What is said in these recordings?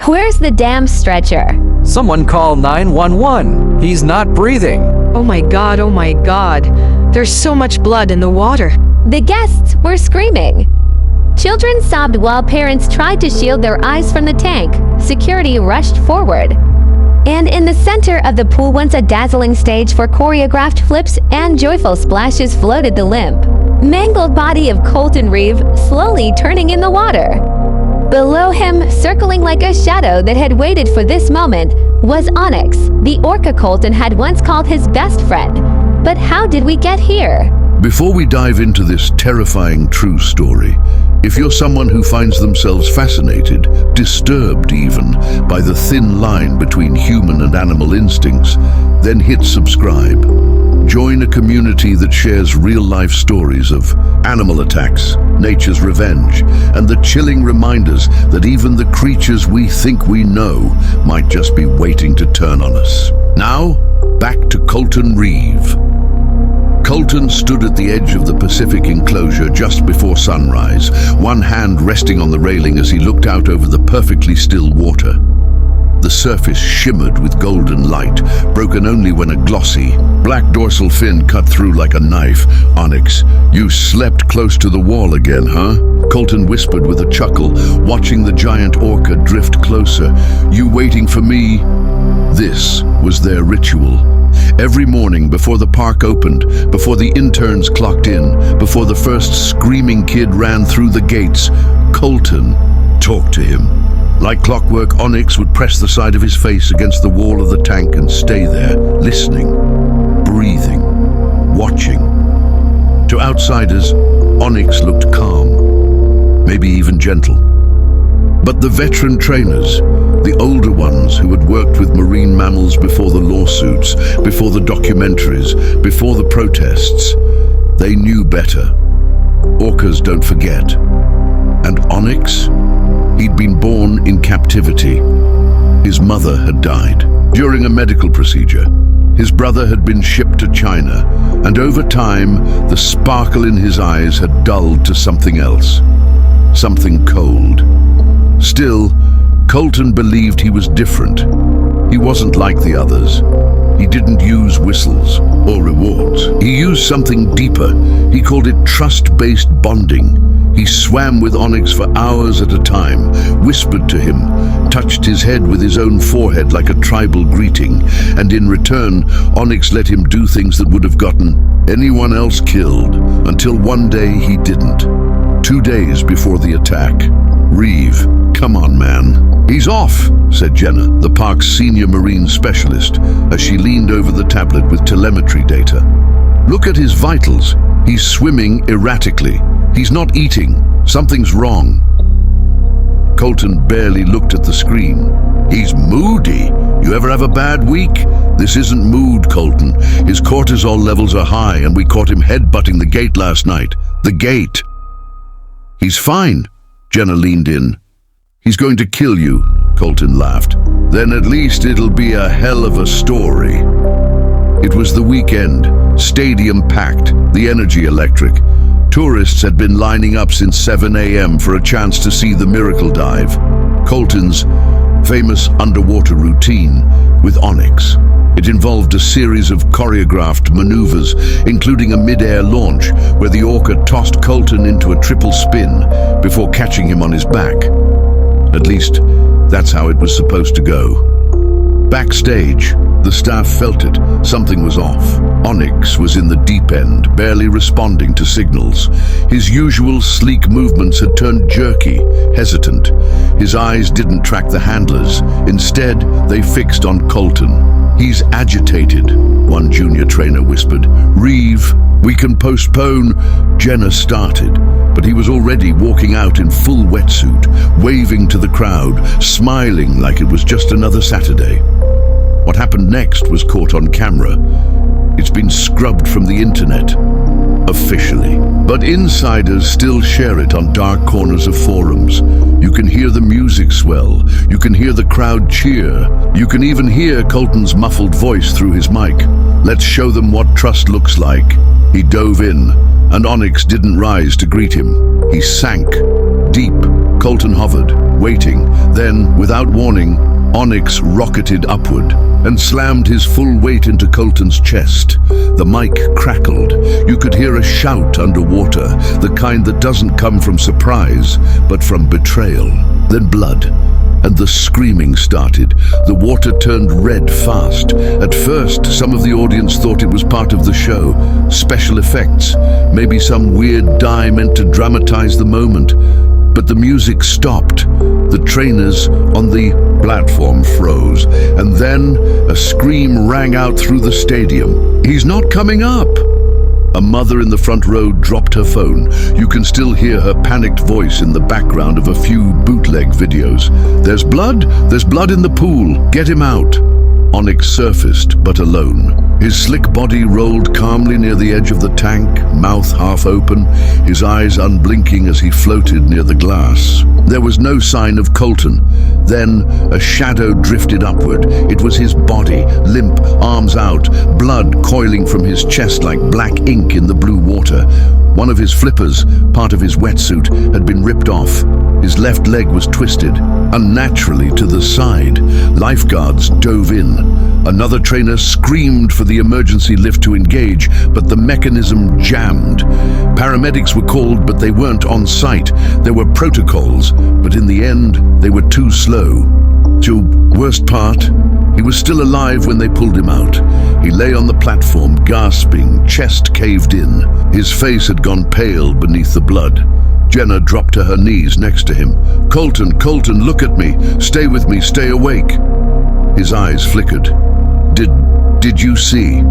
Where's the damn stretcher? Someone call 911. He's not breathing. Oh my god, oh my god. There's so much blood in the water. The guests were screaming. Children sobbed while parents tried to shield their eyes from the tank. Security rushed forward. And in the center of the pool, once a dazzling stage for choreographed flips and joyful splashes, floated the limp, mangled body of Colton Reeve, slowly turning in the water. Below him, circling like a shadow that had waited for this moment, was Onyx, the Orca Colton had once called his best friend. But how did we get here? Before we dive into this terrifying true story, if you're someone who finds themselves fascinated, disturbed even, by the thin line between human and animal instincts, then hit subscribe. Join a community that shares real-life stories of animal attacks, nature's revenge, and the chilling reminders that even the creatures we think we know might just be waiting to turn on us. Now, back to Colton Reeve. Colton stood at the edge of the Pacific enclosure just before sunrise, one hand resting on the railing as he looked out over the perfectly still water. The surface shimmered with golden light, broken only when a glossy, black dorsal fin cut through like a knife. "Onyx, you slept close to the wall again, huh?" Colton whispered with a chuckle, watching the giant orca drift closer. "You waiting for me?" This was their ritual. Every morning before the park opened, before the interns clocked in, before the first screaming kid ran through the gates, Colton talked to him. Like clockwork, Onyx would press the side of his face against the wall of the tank and stay there, listening, breathing, watching. To outsiders, Onyx looked calm, maybe even gentle. But the veteran trainers, the older ones who had worked with marine mammals before the lawsuits, before the documentaries, before the protests, they knew better. Orcas don't forget. And Onyx? He'd been born in captivity. His mother had died during a medical procedure. His brother had been shipped to China, and over time, the sparkle in his eyes had dulled to something else, something cold. Still, Colton believed he was different. He wasn't like the others. He didn't use whistles or rewards. He used something deeper. He called it trust-based bonding. He swam with Onyx for hours at a time, whispered to him, touched his head with his own forehead like a tribal greeting, and in return, Onyx let him do things that would have gotten anyone else killed, until one day he didn't. 2 days before the attack. "Reeve, come on, man." "He's off," said Jenna, the park's senior marine specialist, as she leaned over the tablet with telemetry data. "Look at his vitals. He's swimming erratically. He's not eating. Something's wrong." Colton barely looked at the screen. "He's moody. You ever have a bad week?" "This isn't mood, Colton. His cortisol levels are high, and we caught him headbutting the gate last night." "The gate?" "He's fine." Jenna leaned in. "He's going to kill you," Colton laughed. "Then at least it'll be a hell of a story." It was the weekend, stadium packed, the energy electric. Tourists had been lining up since 7 a.m. for a chance to see the miracle dive, Colton's famous underwater routine with Onyx. It involved a series of choreographed maneuvers, including a mid-air launch where the orca tossed Colton into a triple spin before catching him on his back. At least, that's how it was supposed to go. Backstage, the staff felt it. Something was off. Onyx was in the deep end, barely responding to signals. His usual sleek movements had turned jerky, hesitant. His eyes didn't track the handlers. Instead, they fixed on Colton. "He's agitated," one junior trainer whispered. "Reeve, we can postpone." Jenna started, but he was already walking out in full wetsuit, waving to the crowd, smiling like it was just another Saturday. What happened next was caught on camera. It's been scrubbed from the internet, officially. But insiders still share it on dark corners of forums. You can hear the music swell. You can hear the crowd cheer. You can even hear Colton's muffled voice through his mic. "Let's show them what trust looks like." He dove in, and Onyx didn't rise to greet him. He sank, deep. Colton hovered, waiting. Then, without warning, Onyx rocketed upward and slammed his full weight into Colton's chest. The mic crackled. You could hear a shout underwater, the kind that doesn't come from surprise, but from betrayal. Then blood, and the screaming started. The water turned red fast. At first, some of the audience thought it was part of the show, special effects, maybe some weird dye meant to dramatize the moment. But the music stopped. The trainers on the platform froze, and then a scream rang out through the stadium. "He's not coming up!" A mother in the front row dropped her phone. You can still hear her panicked voice in the background of a few bootleg videos. "There's blood! There's blood in the pool! Get him out!" Onyx surfaced, but alone. His slick body rolled calmly near the edge of the tank, mouth half open, his eyes unblinking as he floated near the glass. There was no sign of Colton. Then a shadow drifted upward. It was his body, limp, arms out, blood coiling from his chest like black ink in the blue water. One of his flippers, part of his wetsuit, had been ripped off. His left leg was twisted, unnaturally to the side. Lifeguards dove in. Another trainer screamed for the emergency lift to engage, but the mechanism jammed. Paramedics were called, but they weren't on site. There were protocols, but in the end, they were too slow. To worst part, he was still alive when they pulled him out. He lay on the platform, gasping, chest caved in. His face had gone pale beneath the blood. Jenna dropped to her knees next to him. Colton, look at me. Stay with me, stay awake." His eyes flickered. Did you see?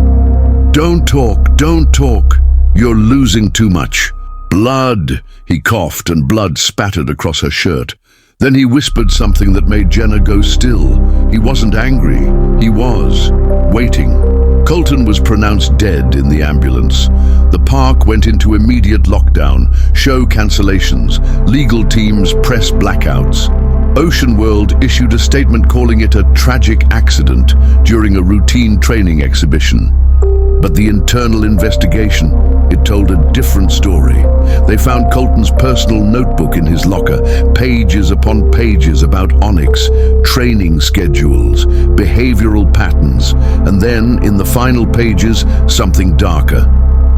Don't talk. You're losing too much. Blood, he coughed, and blood spattered across her shirt. Then he whispered something that made Jenna go still. He wasn't angry. He was waiting. Colton was pronounced dead in the ambulance. The park went into immediate lockdown, show cancellations, legal teams press blackouts. Ocean World issued a statement calling it a tragic accident during a routine training exhibition. But the internal investigation, it told a different story. They found Colton's personal notebook in his locker, pages upon pages about Onyx, training schedules, behavioral patterns, and then, in the final pages, something darker.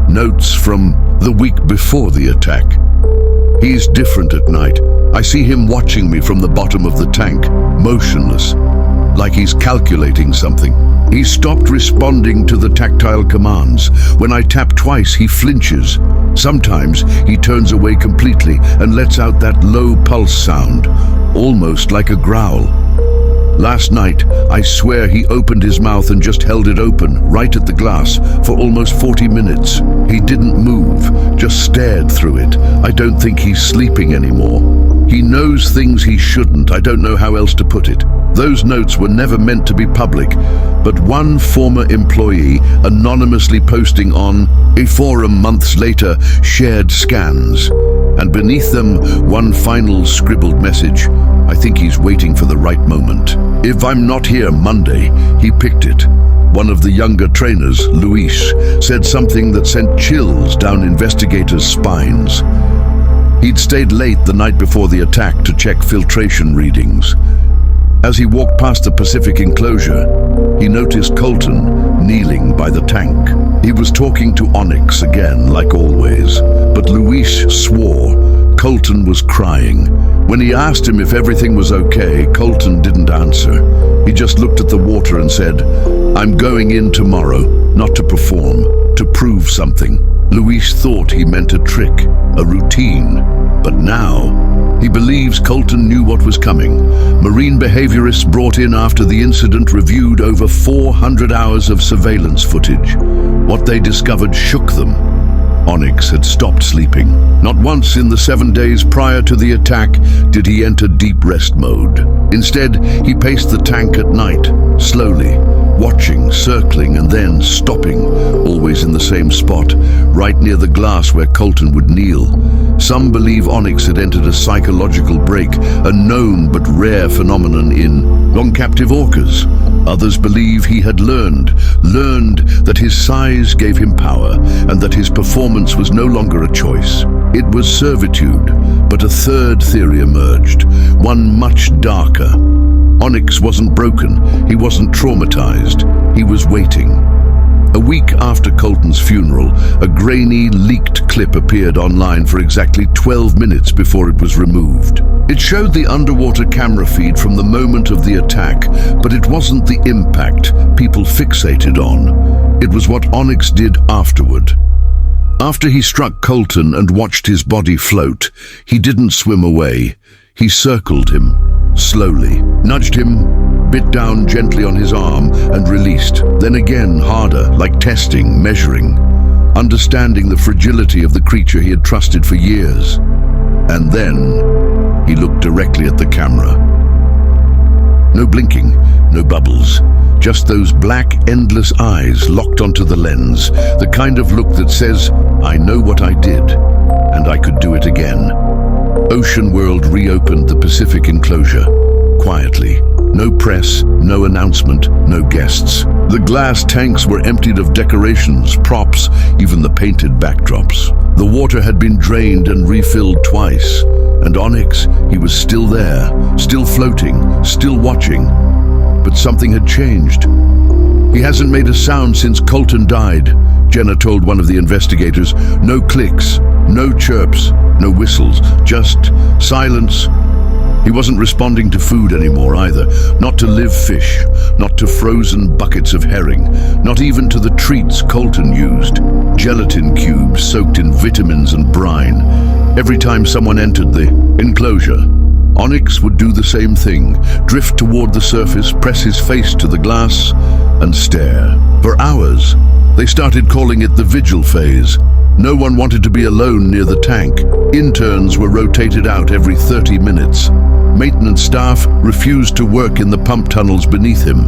Notes from the week before the attack. "He's different at night. I see him watching me from the bottom of the tank, motionless, like he's calculating something. He stopped responding to the tactile commands. When I tap twice, he flinches. Sometimes he turns away completely and lets out that low pulse sound, almost like a growl. Last night, I swear he opened his mouth and just held it open, right at the glass, for almost 40 minutes. He didn't move, just stared through it. I don't think he's sleeping anymore. He knows things he shouldn't. I don't know how else to put it. Those notes were never meant to be public, but one former employee, anonymously posting on a forum months later, shared scans. And beneath them, one final scribbled message. I think he's waiting for the right moment. If I'm not here Monday, he picked it. One of the younger trainers, Luis, said something that sent chills down investigators' spines. He'd stayed late the night before the attack to check filtration readings. As he walked past the Pacific enclosure, he noticed Colton kneeling by the tank. He was talking to Onyx again, like always, but Luis swore Colton was crying. When he asked him if everything was okay, Colton didn't answer. He just looked at the water and said, "I'm going in tomorrow, not to perform, to prove something." Luis thought he meant a trick, a routine, but now he believes Colton knew what was coming. Marine behaviorists brought in after the incident reviewed over 400 hours of surveillance footage. What they discovered shook them. Onyx had stopped sleeping. Not once in the 7 days prior to the attack did he enter deep rest mode. Instead, he paced the tank at night, slowly, watching, circling, and then stopping, always in the same spot, right near the glass where Colton would kneel. Some believe Onyx had entered a psychological break, a known but rare phenomenon in long-captive orcas. Others believe he had learned that his size gave him power and that his performance was no longer a choice. It was servitude, but a third theory emerged, one much darker. Onyx wasn't broken, he wasn't traumatized, he was waiting. A week after Colton's funeral, a grainy, leaked clip appeared online for exactly 12 minutes before it was removed. It showed the underwater camera feed from the moment of the attack, but it wasn't the impact people fixated on. It was what Onyx did afterward. After he struck Colton and watched his body float, he didn't swim away. He circled him, slowly, nudged him, bit down gently on his arm and released. Then again, harder, like testing, measuring, understanding the fragility of the creature he had trusted for years. And then he looked directly at the camera. No blinking, no bubbles, just those black, endless eyes locked onto the lens, the kind of look that says, "I know what I did, and I could do it again." Ocean World reopened the Pacific enclosure, quietly. No press, no announcement, no guests. The glass tanks were emptied of decorations, props, even the painted backdrops. The water had been drained and refilled twice, and Onyx, he was still there, still floating, still watching. But something had changed. "He hasn't made a sound since Colton died," Jenna told one of the investigators. "No clicks, no chirps, no whistles, just silence." He wasn't responding to food anymore either, not to live fish, not to frozen buckets of herring, not even to the treats Colton used. Gelatin cubes soaked in vitamins and brine. Every time someone entered the enclosure, Onyx would do the same thing, drift toward the surface, press his face to the glass, and stare. For hours, they started calling it the vigil phase. No one wanted to be alone near the tank. Interns were rotated out every 30 minutes. Maintenance staff refused to work in the pump tunnels beneath him.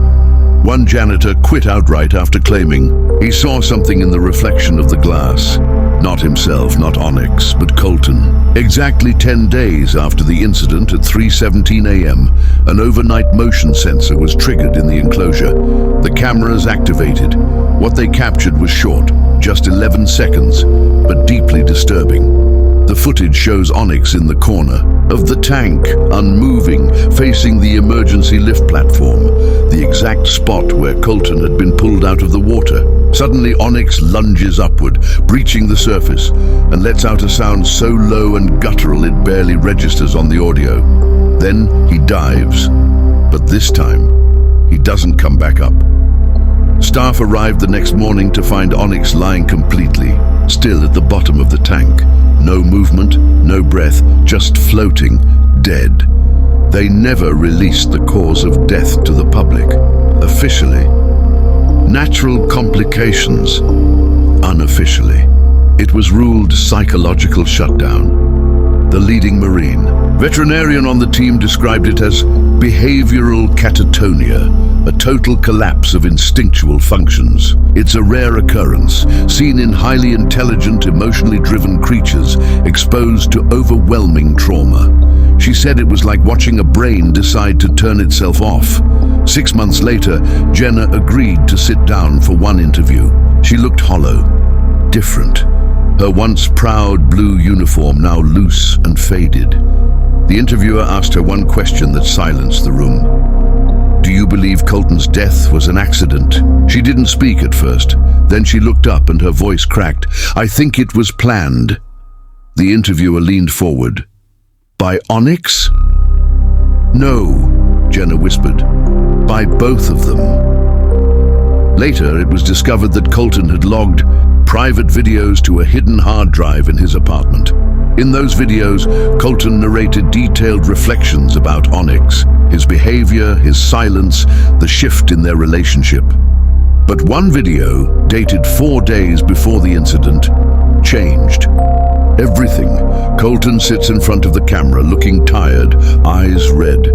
One janitor quit outright after claiming he saw something in the reflection of the glass. Not himself, not Onyx, but Colton. Exactly 10 days after the incident at 3:17 a.m., an overnight motion sensor was triggered in the enclosure. The cameras activated. What they captured was short, just 11 seconds, but deeply disturbing. The footage shows Onyx in the corner of the tank, unmoving, facing the emergency lift platform, the exact spot where Colton had been pulled out of the water. Suddenly, Onyx lunges upward, breaching the surface, and lets out a sound so low and guttural it barely registers on the audio. Then he dives, but this time, he doesn't come back up. Staff arrived the next morning to find Onyx lying completely, still at the bottom of the tank. No movement, no breath, just floating, dead. They never released the cause of death to the public, officially. Natural complications, unofficially. It was ruled psychological shutdown. The leading Marine, veterinarian on the team, described it as behavioral catatonia, a total collapse of instinctual functions. It's a rare occurrence, seen in highly intelligent, emotionally driven creatures exposed to overwhelming trauma. She said it was like watching a brain decide to turn itself off. 6 months later, Jenna agreed to sit down for one interview. She looked hollow, different. Her once proud blue uniform now loose and faded. The interviewer asked her one question that silenced the room. "Do you believe Colton's death was an accident?" She didn't speak at first. Then she looked up and her voice cracked. "I think it was planned." The interviewer leaned forward. "By Onyx?" "No," Jenna whispered. "By both of them." Later, it was discovered that Colton had logged private videos to a hidden hard drive in his apartment. In those videos, Colton narrated detailed reflections about Onyx, his behavior, his silence, the shift in their relationship. But one video, dated 4 days before the incident, changed everything. Colton sits in front of the camera, looking tired, eyes red.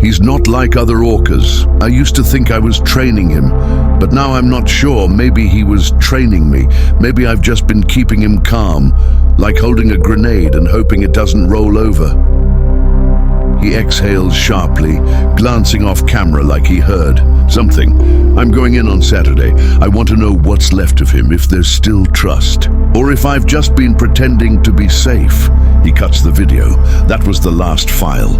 He's not like other orcas. I used to think I was training him, but now I'm not sure. Maybe he was training me. Maybe I've just been keeping him calm, like holding a grenade and hoping it doesn't roll over. He exhales sharply, glancing off camera like he heard something. I'm going in on Saturday. I want to know what's left of him, if there's still trust, or if I've just been pretending to be safe. He cuts the video. That was the last file.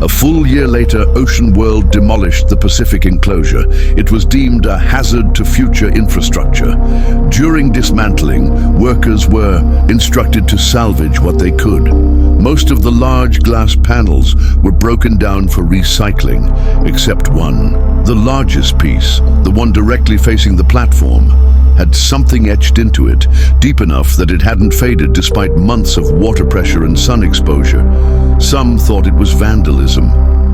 A full year later, Ocean World demolished the Pacific enclosure. It was deemed a hazard to future infrastructure. During dismantling, workers were instructed to salvage what they could. Most of the large glass panels were broken down for recycling, except one. The largest piece, the one directly facing the platform, had something etched into it, deep enough that it hadn't faded despite months of water pressure and sun exposure. Some thought it was vandalism.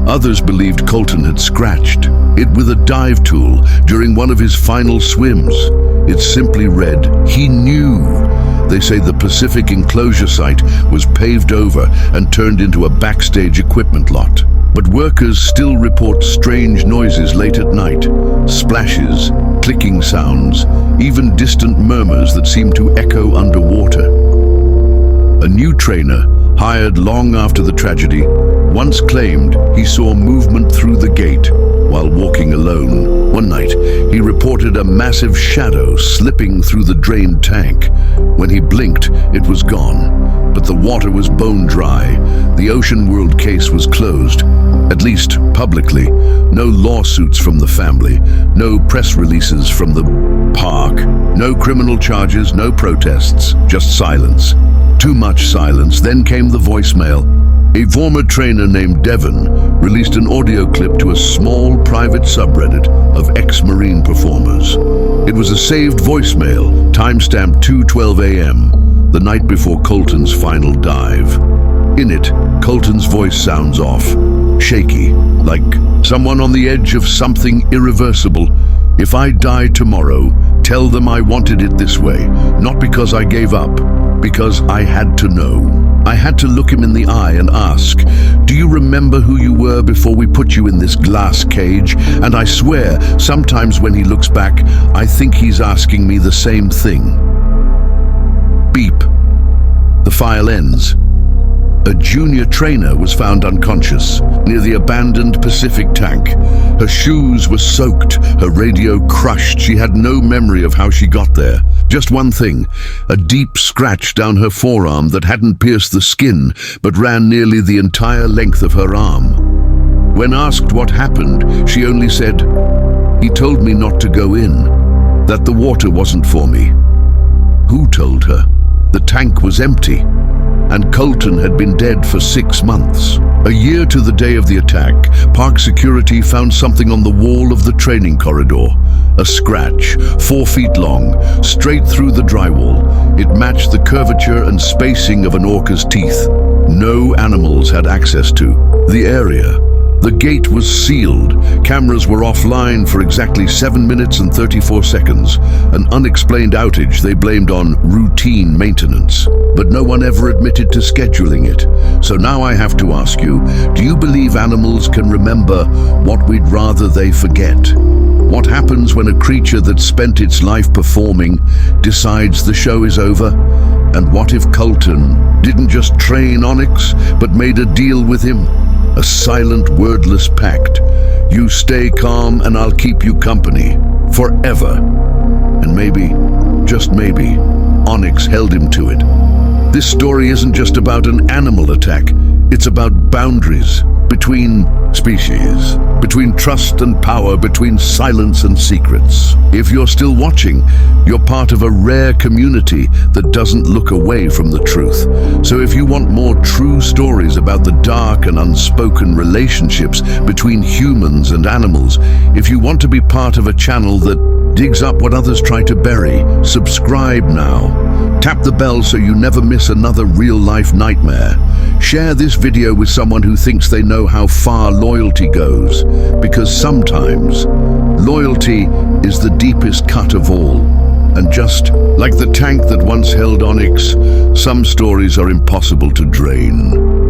Others believed Colton had scratched it with a dive tool during one of his final swims. It simply read, "He knew." They say the Pacific enclosure site was paved over and turned into a backstage equipment lot. But workers still report strange noises late at night, splashes, clicking sounds, even distant murmurs that seem to echo underwater. A new trainer, hired long after the tragedy, once claimed he saw movement through the gate while walking alone. One night, he reported a massive shadow slipping through the drained tank. When he blinked, it was gone, but the water was bone dry. The Ocean World case was closed, at least publicly. No lawsuits from the family, no press releases from the park, no criminal charges, no protests, just silence. Too much silence. Then came the voicemail. A former trainer named Devon released an audio clip to a small private subreddit of ex-Marine performers. It was a saved voicemail, timestamped 2:12 a.m., the night before Colton's final dive. In it, Colton's voice sounds off, shaky, like someone on the edge of something irreversible. "If I die tomorrow, tell them I wanted it this way, not because I gave up, because I had to know. I had to look him in the eye and ask, do you remember who you were before we put you in this glass cage? And I swear, sometimes when he looks back, I think he's asking me the same thing." Beep. The file ends. A junior trainer was found unconscious near the abandoned Pacific tank. Her shoes were soaked, her radio crushed. She had no memory of how she got there. Just one thing, a deep scratch down her forearm that hadn't pierced the skin, but ran nearly the entire length of her arm. When asked what happened, she only said, "He told me not to go in, that the water wasn't for me." Who told her? The tank was empty, and Colton had been dead for 6 months. A year to the day of the attack, park security found something on the wall of the training corridor. A scratch, 4 feet long, straight through the drywall. It matched the curvature and spacing of an orca's teeth. No animals had access to the area. The gate was sealed. Cameras were offline for exactly 7 minutes and 34 seconds. An unexplained outage they blamed on routine maintenance. But no one ever admitted to scheduling it. So now I have to ask you, do you believe animals can remember what we'd rather they forget? What happens when a creature that spent its life performing decides the show is over? And what if Colton didn't just train Onyx, but made a deal with him? A silent, wordless pact. You stay calm and I'll keep you company. Forever. And maybe, just maybe, Onyx held him to it. This story isn't just about an animal attack. It's about boundaries between species, between trust and power, between silence and secrets. If you're still watching, you're part of a rare community that doesn't look away from the truth. So if you want more true stories about the dark and unspoken relationships between humans and animals, if you want to be part of a channel that digs up what others try to bury, subscribe now. Tap the bell so you never miss another real-life nightmare. Share this video with someone who thinks they know how far loyalty goes, because sometimes loyalty is the deepest cut of all. And just like the tank that once held Onyx, some stories are impossible to drain.